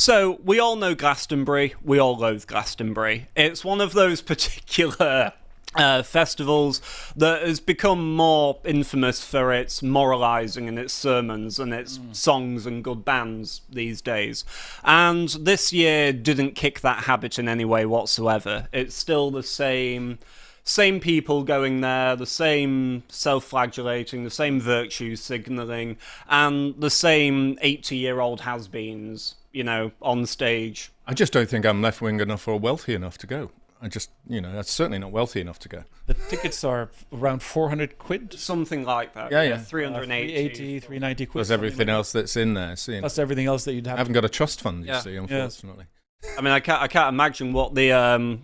So, we all know Glastonbury. We all loathe Glastonbury. It's one of those particular festivals that has become more infamous for its moralising and its sermons and its songs and good bands these days. And this year didn't kick that habit in any way whatsoever. It's still the same people going there, the same self-flagellating, the same virtue signalling, and the same 80-year-old has-beens, on stage. I just don't think I'm left-wing enough or wealthy enough to go. That's certainly not wealthy enough to go. The tickets are around 400 quid? Something like that. Yeah. 380. 390 quid. Plus everything else that's in there. Plus everything else that you'd have. I haven't got a trust fund, you see, unfortunately. I mean, I can't imagine what the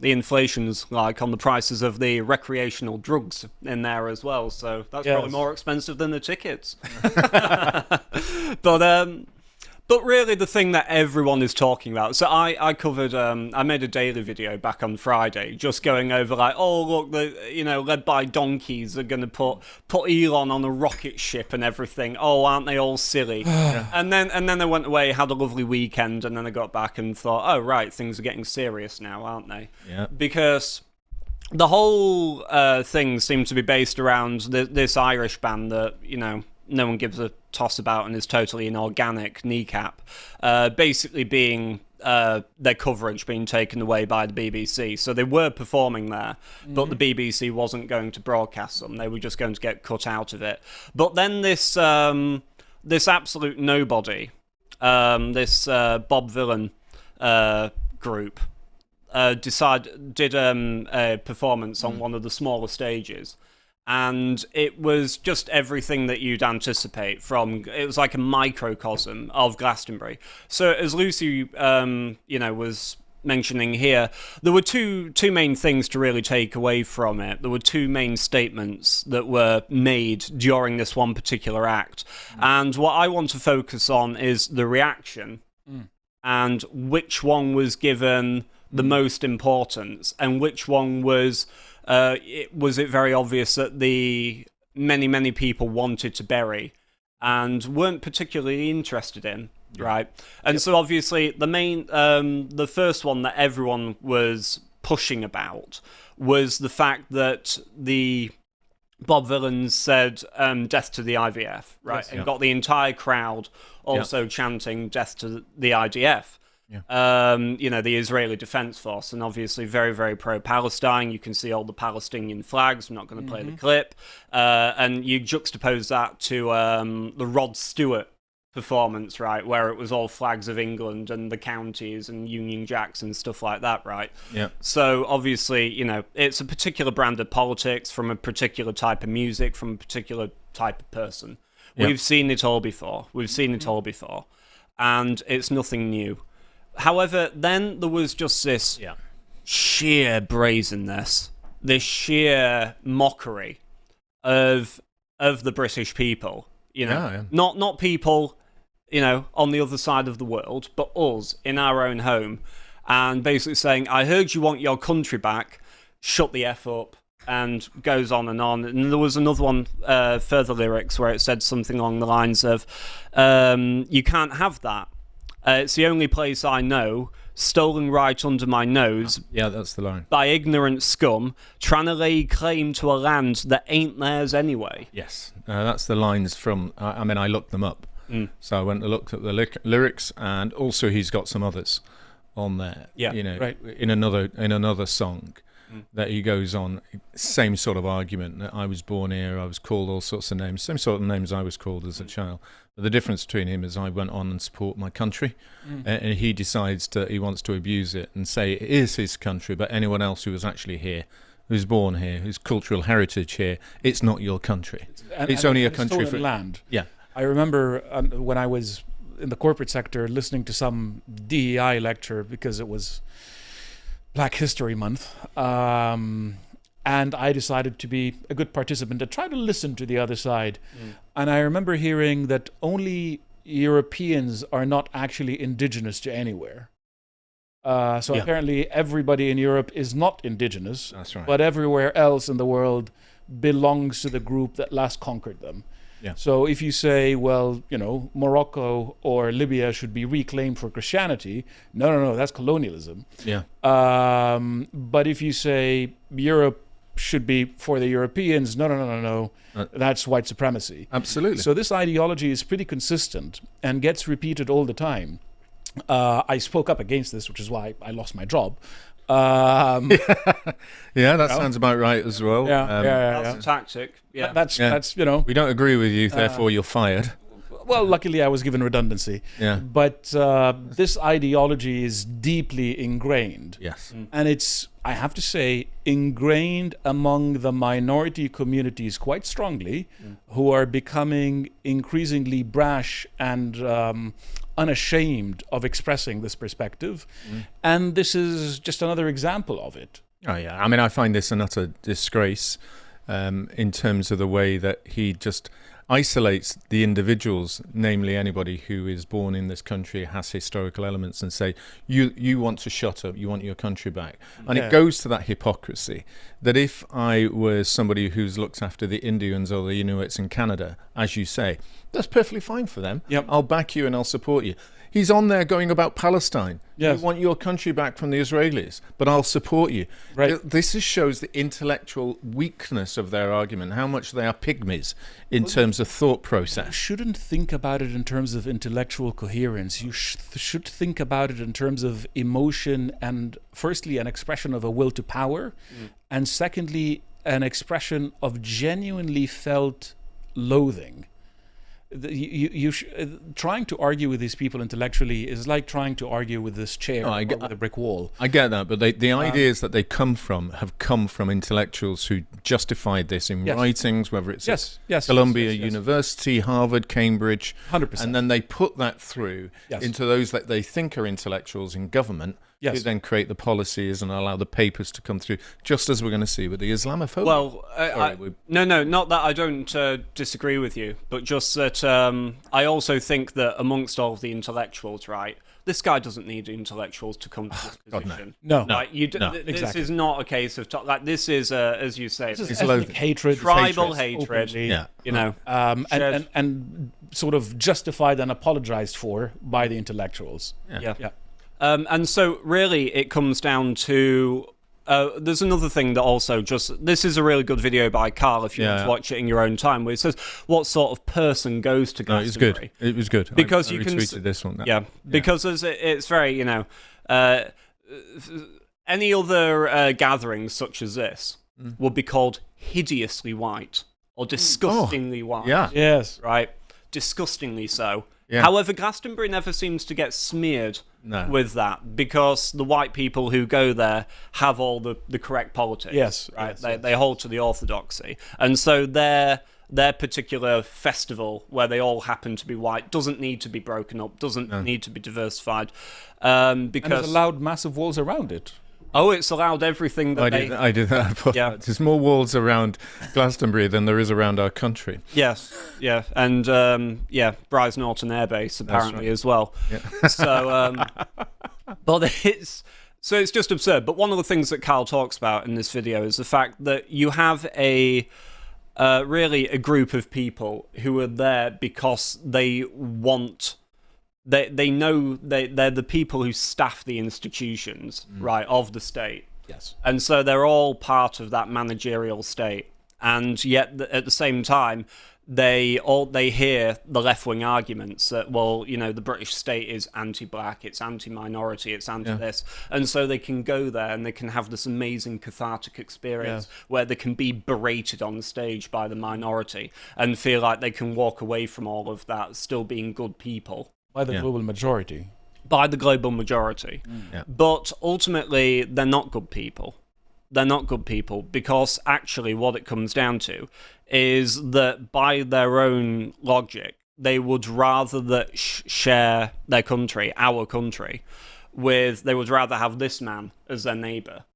inflation's like on the prices of the recreational drugs in there as well. So that's probably more expensive than the tickets. But really, the thing that everyone is talking about. So I covered. I made a daily video back on Friday, just going over look, led by donkeys are going to put Elon on a rocket ship and everything. Oh, aren't they all silly? and then they went away, had a lovely weekend, and then I got back and thought, oh right, things are getting serious now, aren't they? Yeah. Because the whole thing seemed to be based around this Irish band that no one gives a toss about and is totally inorganic kneecap, basically being their coverage being taken away by the BBC. So they were performing there, but the BBC wasn't going to broadcast them. They were just going to get cut out of it. But then this absolute nobody, this Bob Villain group, did a performance on one of the smaller stages. And it was just everything that you'd anticipate it was like a microcosm of Glastonbury. So as Lucy, was mentioning here, there were two main things to really take away from it. There were two main statements that were made during this one particular act. And what I want to focus on is the reaction and which one was given the most importance and which one was it very obvious that the many people wanted to bury and weren't particularly interested in, right? And so obviously the first one that everyone was pushing about was the fact that the Bob Villain said death to the IVF, right? Yes, and got the entire crowd also chanting death to the IDF. The Israeli Defense Force, and obviously very, very pro-Palestine. You can see all the Palestinian flags. I'm not going to play the clip. And you juxtapose that to the Rod Stewart performance, right, where it was all flags of England and the counties and Union Jacks and stuff like that, right? Yeah. So obviously, it's a particular brand of politics from a particular type of music, from a particular type of person. We've seen it all before. And it's nothing new. However, then there was just this sheer brazenness, this sheer mockery of the British people. Not people, on the other side of the world, but us in our own home, and basically saying, "I heard you want your country back. Shut the F up." And goes on. And there was another one, further lyrics, where it said something along the lines of, "You can't have that. It's the only place I know, stolen right under my nose." Yeah, that's the line. "By ignorant scum, trying to lay claim to a land that ain't theirs anyway." Yes, that's the lines from, I looked them up. So I went and looked at the lyrics, and also he's got some others on there. Yeah, right. In another song that he goes on, same sort of argument, that I was born here, I was called all sorts of names, same sort of names I was called as a child. But the difference between him is I went on and support my country, and he decides that he wants to abuse it and say it is his country, but anyone else who was actually here, who's born here, whose cultural heritage here, it's not your country. It's only a country for land. Yeah. I remember when I was in the corporate sector listening to some DEI lecture because it was Black History Month, and I decided to be a good participant and try to listen to the other side. And I remember hearing that only Europeans are not actually indigenous to anywhere. Apparently everybody in Europe is not indigenous. That's right. But everywhere else in the world belongs to the group that last conquered them. Yeah. So if you say, well, Morocco or Libya should be reclaimed for Christianity, no, that's colonialism. Yeah. But if you say Europe should be for the Europeans, no, that's white supremacy. Absolutely. So this ideology is pretty consistent and gets repeated all the time. I spoke up against this, which is why I lost my job. Yeah, that sounds about right as well. That's a tactic. Yeah. That's We don't agree with you, therefore you're fired. Well, luckily I was given redundancy. Yeah. But this ideology is deeply ingrained. Yes. And it's, I have to say, ingrained among the minority communities quite strongly, who are becoming increasingly brash and unashamed of expressing this perspective. And this is just another example of it. Oh, yeah. I mean, I find this an utter disgrace in terms of the way that he just isolates the individuals, namely anybody who is born in this country, has historical elements, and say, you want to shut up, you want your country back. And it goes to that hypocrisy that if I were somebody who's looked after the Indians or the Inuits in Canada, as you say, that's perfectly fine for them. Yep. I'll back you and I'll support you. He's on there going about Palestine. Yes. You want your country back from the Israelis, but I'll support you. Right. This shows the intellectual weakness of their argument, how much they are pygmies in terms of thought You process. shouldn't think about it in terms of intellectual coherence. You should think about it in terms of emotion and, firstly, an expression of a will to power, and secondly, an expression of genuinely felt loathing. Trying to argue with these people intellectually is like trying to argue with this chair or with a brick wall. I get that, but the ideas that they come from have come from intellectuals who justified this in writings, whether it's Columbia University, Harvard, Cambridge, 100%. and then they put that through into those that they think are intellectuals in government, who then create the policies and allow the papers to come through, just as we're going to see with the Islamophobia. Well, no, not that I don't disagree with you, but just that I also think that amongst all of the intellectuals, right, this guy doesn't need intellectuals to come to this position. No. Like, this is not a case of this is, as you say, This is ethnic hatred, tribal hatred. openly, know. and sort of justified and apologized for by the intellectuals. Yeah. And so really it comes down to there's another thing that also this is a really good video by Carl if you want to watch it in your own time, where it says what sort of person goes to Glastonbury. It was good because I you retweeted can this one. Because it's very any other gatherings such as this would be called hideously white or disgustingly white. Yes. Right? Disgustingly so. Yeah. However, Glastonbury never seems to get smeared with that because the white people who go there have all the correct politics. Yes, right. yes, They hold to the orthodoxy, and so their particular festival, where they all happen to be white, doesn't need to be broken up, doesn't need to be diversified, because And it's allowed massive walls around it. it's allowed everything that I did that. There's more walls around Glastonbury than there is around our country. Yes, and Bryce Norton Air Base apparently as well. Yeah. So, but it's just absurd. But one of the things that Carl talks about in this video is the fact that you have really a group of people who are there because they want. They know they're the people who staff the institutions, right, of the state. Yes. And so they're all part of that managerial state. And yet, at the same time, they hear the left-wing arguments that, well, the British state is anti-black, it's anti-minority, it's anti-this. And so they can go there and they can have this amazing cathartic experience where they can be berated on stage by the minority and feel like they can walk away from all of that still being good people. By the global majority. By the global majority. But ultimately, they're not good people. They're not good people because actually what it comes down to is that by their own logic, they would rather that share their country, our country, they would rather have this man as their neighbour.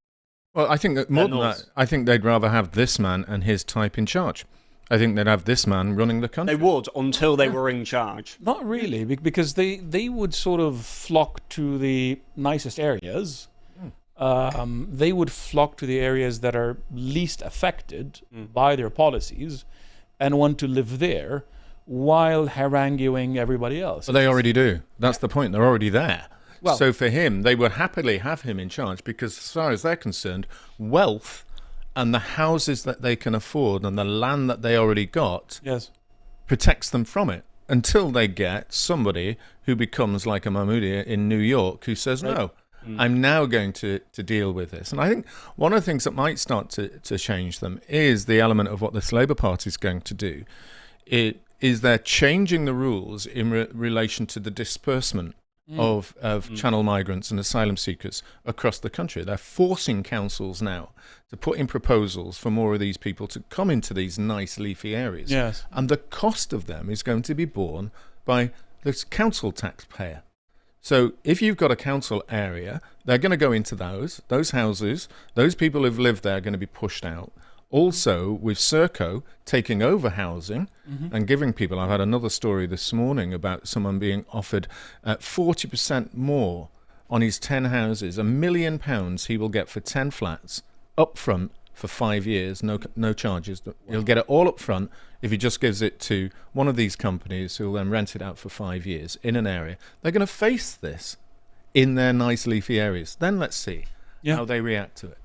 Well, I think that more than that, I think they'd rather have this man and his type in charge. I think they'd have this man running the country. They would until they were in charge. Not really, because they would sort of flock to the nicest areas. They would flock to the areas that are least affected by their policies. and want to live there while haranguing everybody else. But they already do. That's the point. They're already there. Well- So for him, they would happily have him in charge because as far as they're concerned, wealth and the houses that they can afford and the land that they already got Yes. protects them from it until they get somebody who becomes like a Mahmoudi in New York who says, no, I'm now going to deal with this. And I think one of the things that might start to change them is the element of what this Labour Party is going to do. It is they're changing the rules in relation to the disbursement of channel migrants and asylum seekers across the country. They're forcing councils now to put in proposals for more of these people to come into these nice leafy areas. Yes. And the cost of them is going to be borne by the council taxpayer. So if you've got a council area, they're going to go into those houses, those people who've lived there are going to be pushed out. Also, with Serco taking over housing and giving people, I've had another story this morning about someone being offered 40% more on his 10 houses, £1 million he will get for 10 flats up front for 5 years, no charges. He'll get it all up front if he just gives it to one of these companies who will then rent it out for 5 years in an area. They're going to face this in their nice leafy areas. Then let's see how they react to it.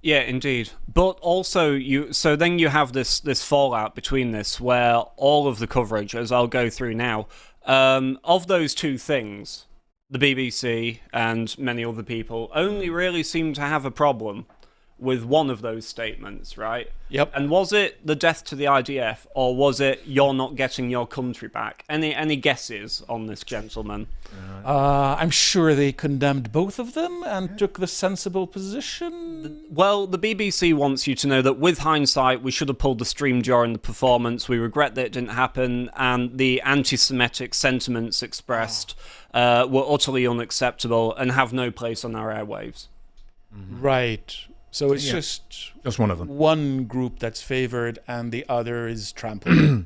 Yeah, indeed. But also, then you have this fallout between this, where all of the coverage, as I'll go through now, of those two things, the BBC and many other people only really seem to have a problem with one of those statements, right? Yep. And was it the death to the IDF, or was it you're not getting your country back? Any guesses on this, gentleman? I'm sure they condemned both of them and took the sensible position. Well, the BBC wants you to know that with hindsight, we should have pulled the stream during the performance. We regret that it didn't happen, and the anti-Semitic sentiments expressed were utterly unacceptable and have no place on our airwaves. Right. So it's just one of them. One group that's favored and the other is trampled.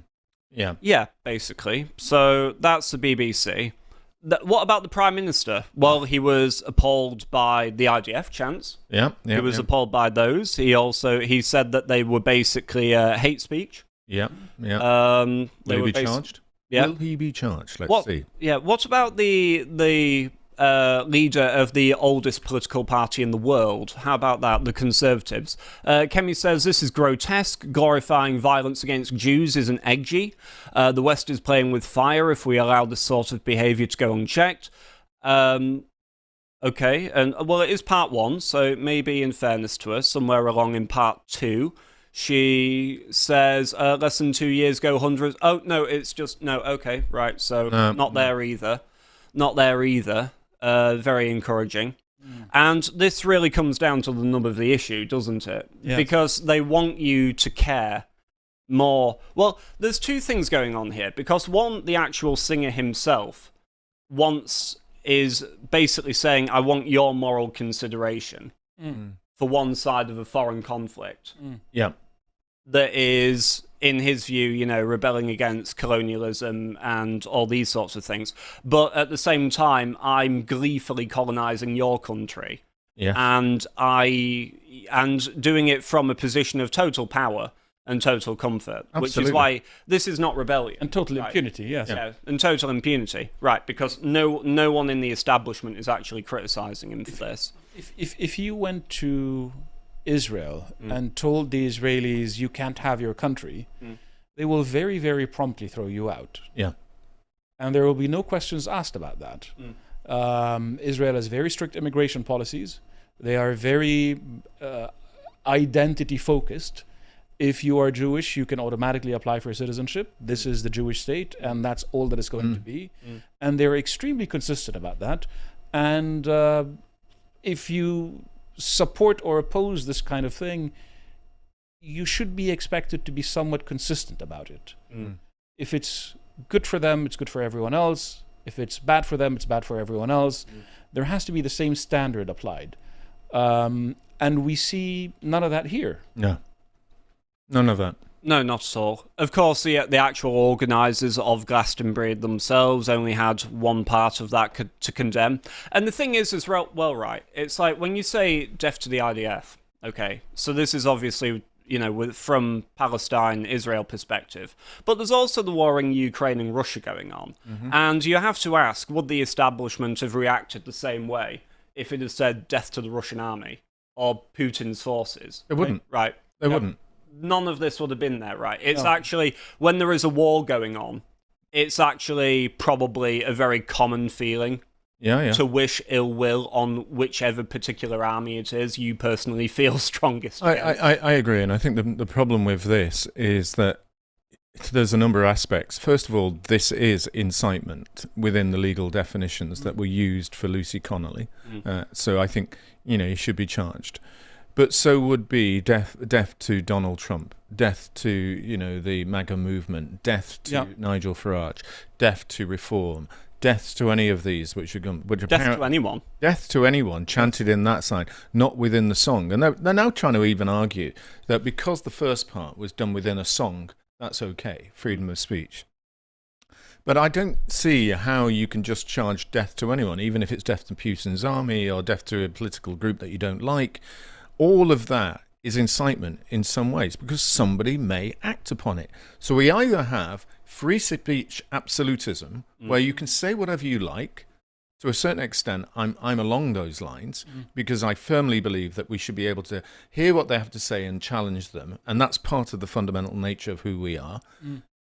Yeah, basically. So that's the BBC. What about the Prime Minister? Well, he was appalled by the IDF chants. He was appalled by those. He said that they were basically hate speech. Will he be charged? Yeah. Will he be charged? Let's see. Yeah. What about the leader of the oldest political party in the world? How about that? The Conservatives. Kemi says this is grotesque. Glorifying violence against Jews isn't edgy. The West is playing with fire if we allow this sort of behaviour to go unchecked. Okay, and well, it is part one, so maybe in fairness to us, somewhere along in part two, she says less than 2 years ago, hundreds. Oh no, it's just no. Okay, right. So not there either. Not there either. Very encouraging. And this really comes down to the nub of the issue, doesn't it? Yes. Because they want you to care more. Well, there's two things going on here. Because one, the actual singer himself is basically saying, I want your moral consideration for one side of a foreign conflict. That is, in his view, rebelling against colonialism and all these sorts of things. But at the same time, I'm gleefully colonizing your country. And doing it from a position of total power and total comfort. Absolutely. Which is why this is not rebellion. And total impunity, yes. Yeah, and total impunity. Right, because no one in the establishment is actually criticizing him for this. If you went to Israel and told the Israelis you can't have your country, they will very, very promptly throw you out. And there will be no questions asked about that. Israel has very strict immigration policies. They are very identity focused. If you are Jewish, you can automatically apply for citizenship. This is the Jewish state, and that's all that it's going to be. And they're extremely consistent about that. And if you support or oppose this kind of thing, you should be expected to be somewhat consistent about it. If it's good for them, it's good for everyone else. If it's bad for them, it's bad for everyone else. There has to be the same standard applied. And we see none of that here. No. None of that. No, not at all. Of course, the actual organisers of Glastonbury themselves only had one part of that to condemn. And the thing is well, right, it's like when you say death to the IDF, okay, so this is obviously, from Palestine-Israel perspective. But there's also the war in Ukraine and Russia going on. And you have to ask, would the establishment have reacted the same way if it had said death to the Russian army or Putin's forces? They wouldn't. Right. They wouldn't. None of this would have been there, right? It's actually, when there is a war going on, it's actually probably a very common feeling to wish ill will on whichever particular army it is you personally feel strongest against. I agree, and I think the problem with this is that there's a number of aspects. First of all, this is incitement within the legal definitions that were used for Lucy Connolly. So I think, he should be charged. But so would be death to Donald Trump, death to, the MAGA movement, death to Nigel Farage, death to Reform, death to any of these, which are death to anyone. Death to anyone chanted in that side, not within the song. And they're now trying to even argue that because the first part was done within a song, that's okay, freedom of speech. But I don't see how you can just charge death to anyone, even if it's death to Putin's army or death to a political group that you don't like. All of that is incitement in some ways because somebody may act upon it. So we either have free speech absolutism, where you can say whatever you like. To a certain extent, I'm along those lines because I firmly believe that we should be able to hear what they have to say and challenge them. And that's part of the fundamental nature of who we are.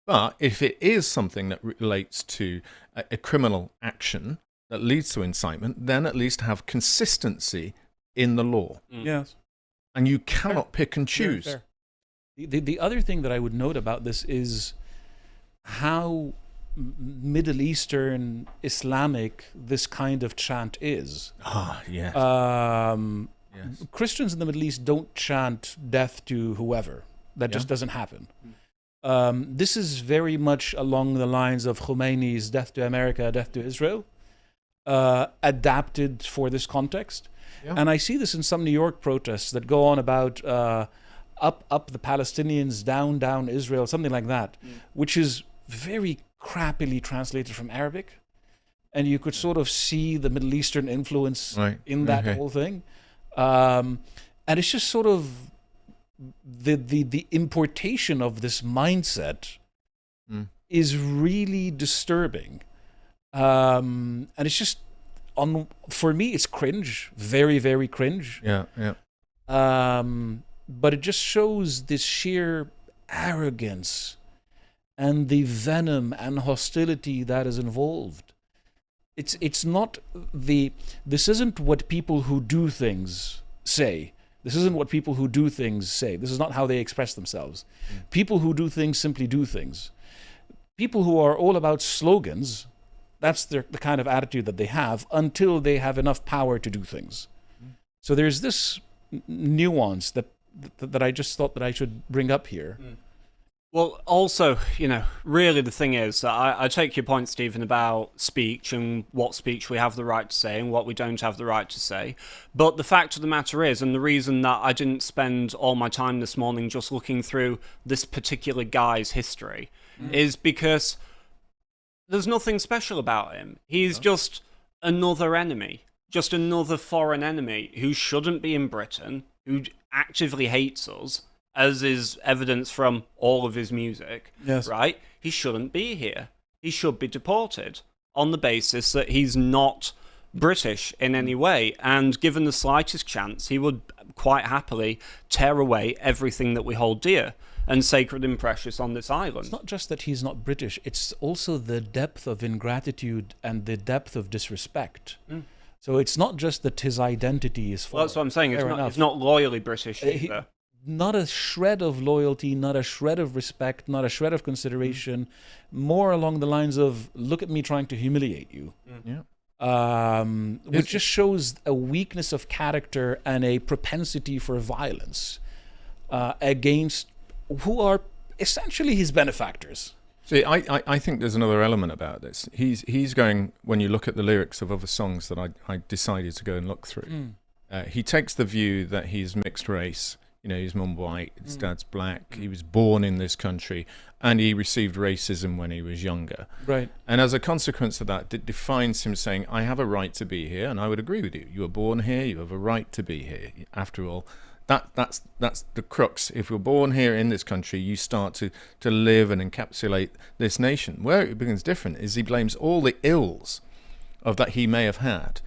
But if it is something that relates to a criminal action that leads to incitement, then at least have consistency in the law. Yes. And you cannot pick and choose. Fair. The other thing that I would note about this is how Middle Eastern Islamic this kind of chant is. Yes. Yes. Christians in the Middle East don't chant death to whoever. That just doesn't happen. This is very much along the lines of Khomeini's death to America, death to Israel, adapted for this context. Yeah. And I see this in some New York protests that go on about up the Palestinians, down Israel, something like that, which is very crappily translated from Arabic. And you could sort of see the Middle Eastern influence in that whole thing. And it's just sort of the importation of this mindset is really disturbing. And it's just, for me, it's cringe, very, very cringe. Yeah. But it just shows this sheer arrogance and the venom and hostility that is involved. It's not this isn't what people who do things say. This isn't what people who do things say. This is not how they express themselves. People who do things simply do things. People who are all about slogans, that's the kind of attitude that they have until they have enough power to do things. So there's this nuance that I just thought that I should bring up here. Well, also, really the thing is, I take your point, Stephen, about speech and what speech we have the right to say and what we don't have the right to say. But the fact of the matter is, and the reason that I didn't spend all my time this morning just looking through this particular guy's history, is because there's nothing special about him. He's just another enemy, just another foreign enemy who shouldn't be in Britain, who actively hates us, as is evidence from all of his music, right? He shouldn't be here. He should be deported on the basis that he's not British in any way. And given the slightest chance, he would quite happily tear away everything that we hold dear and sacred and precious on this island. It's not just that he's not British, it's also the depth of ingratitude and the depth of disrespect. So it's not just that his identity is false. Well, that's what I'm saying. It's not loyally British either. Not a shred of loyalty, not a shred of respect, not a shred of consideration. More along the lines of, look at me trying to humiliate you. Which just shows a weakness of character and a propensity for violence against who are essentially his benefactors. See, I think there's another element about this. He's going, when you look at the lyrics of other songs that I decided to go and look through, he takes the view that he's mixed race. His mum white, his dad's black. He was born in this country, and he received racism when he was younger. Right. And as a consequence of that, it defines him saying, I have a right to be here, and I would agree with you. You were born here, you have a right to be here. After all, That's the crux. If you're born here in this country, you start to live and encapsulate this nation. Where it becomes different is he blames all the ills of that he may have had,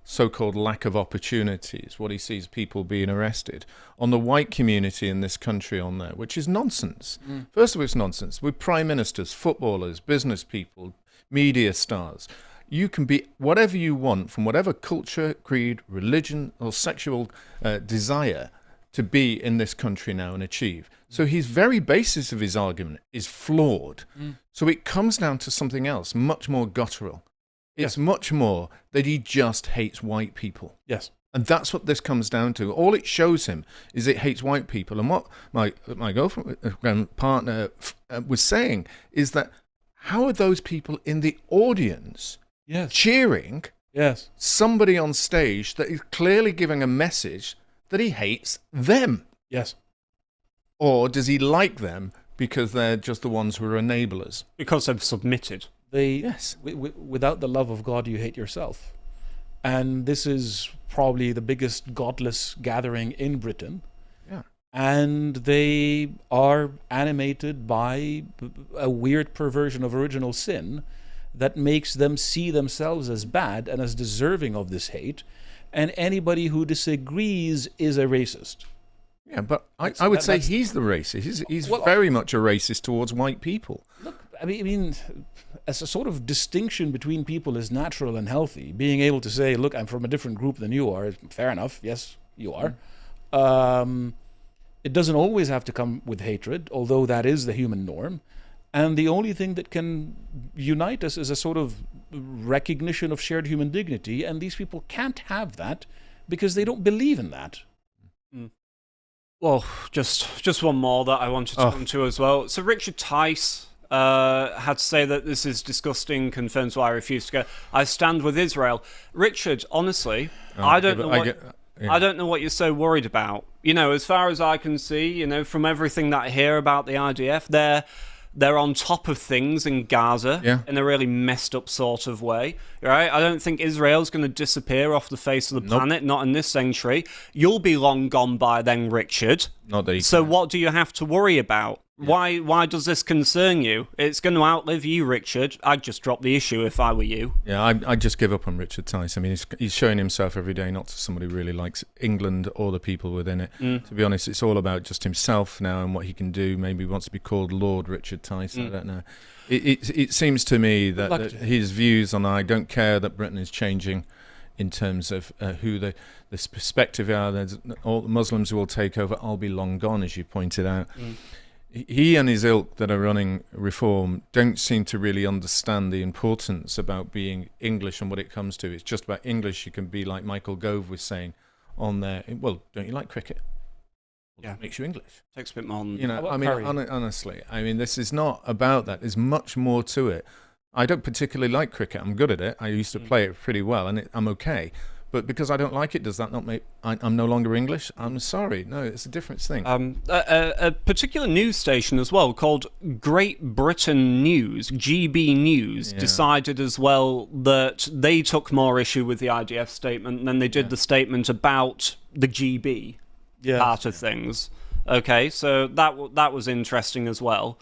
so-called lack of opportunities, what he sees people being arrested, on the white community in this country on there, which is nonsense. First of all, it's nonsense. With prime ministers, footballers, business people, media stars, you can be whatever you want from whatever culture, creed, religion, or sexual desire to be in this country now and achieve. So his very basis of his argument is flawed. So it comes down to something else, much more guttural. It's much more that he just hates white people. Yes. And that's what this comes down to. All it shows him is it hates white people. And what my girlfriend, partner was saying is that how are those people in the audience cheering somebody on stage that is clearly giving a message that he hates them? Yes. Or does he like them because they're just the ones who are enablers? Because they've submitted. Without the love of God, you hate yourself. And this is probably the biggest godless gathering in Britain. Yeah. And they are animated by a weird perversion of original sin that makes them see themselves as bad and as deserving of this hate. And anybody who disagrees is a racist. Yeah, but I would say he's the racist. He's very much a racist towards white people. Look, I mean, as a sort of distinction between people is natural and healthy. Being able to say, look, I'm from a different group than you are, fair enough. Yes, you are. It doesn't always have to come with hatred, although that is the human norm. And the only thing that can unite us is a sort of recognition of shared human dignity. And these people can't have that because they don't believe in that. Well, just one more that I wanted to come to as well. So Richard Tice had to say that this is disgusting, confirms why I refuse to go. I stand with Israel. Richard, honestly, I don't know what you're so worried about. You know, as far as I can see, you know, from everything that I hear about the IDF, they're on top of things in Gaza in a really messed up sort of way, right? I don't think Israel's going to disappear off the face of the planet, not in this century. You'll be long gone by then, Richard. Not that so what do you have to worry about? Yeah. Why does this concern you? It's going to outlive you, Richard. I'd just drop the issue if I were you. Yeah, I'd just give up on Richard Tice. I mean, he's showing himself every day not to somebody who really likes England or the people within it. To be honest, it's all about just himself now and what he can do. Maybe he wants to be called Lord Richard Tice. I don't know. It seems to me that his views on I don't care that Britain is changing in terms of who this perspective are. There's all the Muslims who will take over. I'll be long gone, as you pointed out. He and his ilk that are running reform don't seem to really understand the importance about being English and what it comes to. It's just about English. You can be like Michael Gove was saying on there. Well, don't you like cricket? Well, it makes you English. Takes a bit more. You know, I mean, honestly, I mean, this is not about that. There's much more to it. I don't particularly like cricket. I'm good at it. I used to play it pretty well, and I'm okay. But because I don't like it, does that not make I'm no longer English? I'm sorry. No, it's a different thing. A particular news station as well called Great Britain News, GB News, decided as well that they took more issue with the IDF statement than they did the statement about the GB part of things. Okay, so that was interesting as well.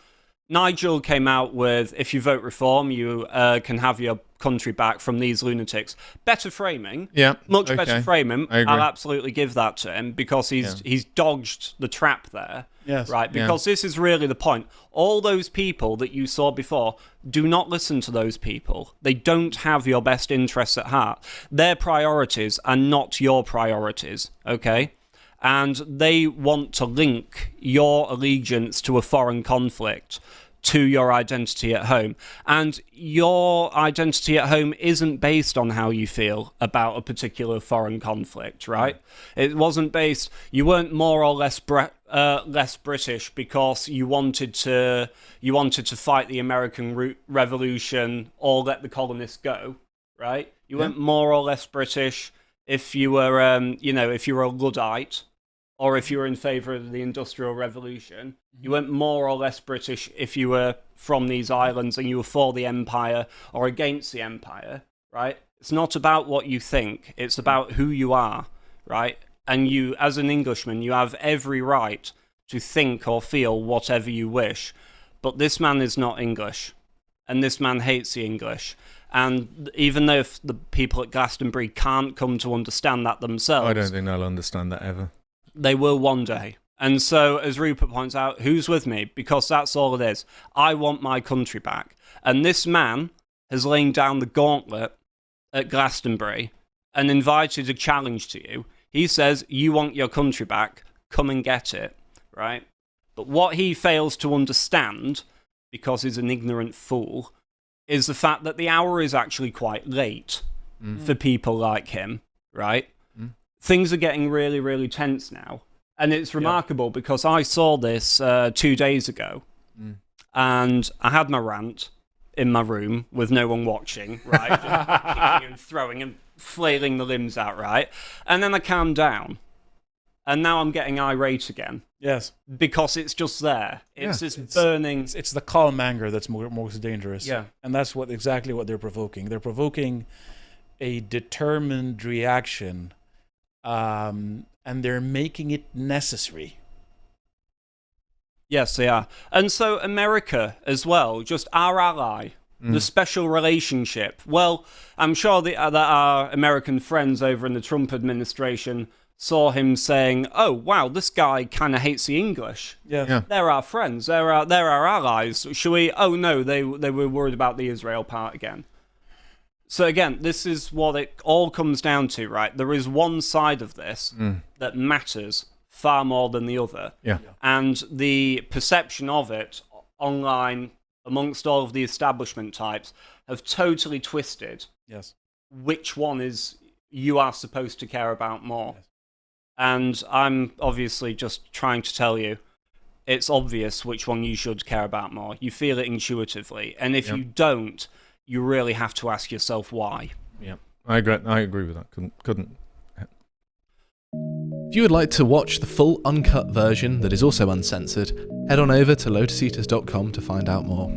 Nigel came out with, if you vote reform, you can have your country back from these lunatics. Better framing. Yeah. Much better framing. I agree. I'll absolutely give that to him because he's dodged the trap there. Yes. Right? Because this is really the point. All those people that you saw before, do not listen to those people. They don't have your best interests at heart. Their priorities are not your priorities. Okay? And they want to link your allegiance to a foreign conflict to your identity at home. And your identity at home isn't based on how you feel about a particular foreign conflict, right? It wasn't based... You weren't more or less less British because you wanted to fight the American Revolution or let the colonists go, right? You weren't more or less British if you were, if you were a Luddite, or if you were in favour of the Industrial Revolution. You weren't more or less British if you were from these islands and you were for the Empire or against the Empire, right? It's not about what you think. It's about who you are, right? and you, as an Englishman, you have every right to think or feel whatever you wish. But this man is not English, and this man hates the English. And even though if the people at Glastonbury can't come to understand that themselves, I don't think they'll understand that ever. They will one day. And so, as Rupert points out, who's with me? Because that's all it is. I want my country back. And this man has lain down the gauntlet at Glastonbury and invited a challenge to you. He says, you want your country back, come and get it, right? But what he fails to understand, because he's an ignorant fool, is the fact that the hour is actually quite late for people like him, right? Things are getting really, really tense now. And it's remarkable because I saw this 2 days ago, and I had my rant in my room with no one watching, right? Just kicking and throwing and flailing the limbs out, right? And then I calmed down. And now I'm getting irate again. Yes. Because it's just there. It's this burning... It's the calm anger that's most dangerous. Yeah. And that's exactly what they're provoking. They're provoking a determined reaction, and they're making it necessary. Yes, they are. And so America as well, just our ally, the special relationship. Well, I'm sure that our American friends over in the Trump administration saw him saying, oh, wow, this guy kind of hates the English. Yeah. They're our friends. They're our allies. Shall we? Oh, no, they were worried about the Israel part again. So again, this is what it all comes down to, right? There is one side of this that matters far more than the other. Yeah. And the perception of it online amongst all of the establishment types have totally twisted which one is you are supposed to care about more. Yes. And I'm obviously just trying to tell you, it's obvious which one you should care about more. You feel it intuitively. And if you don't, you really have to ask yourself why. Yeah, I agree with that. Couldn't. If you would like to watch the full uncut version that is also uncensored, head on over to lotuseaters.com to find out more.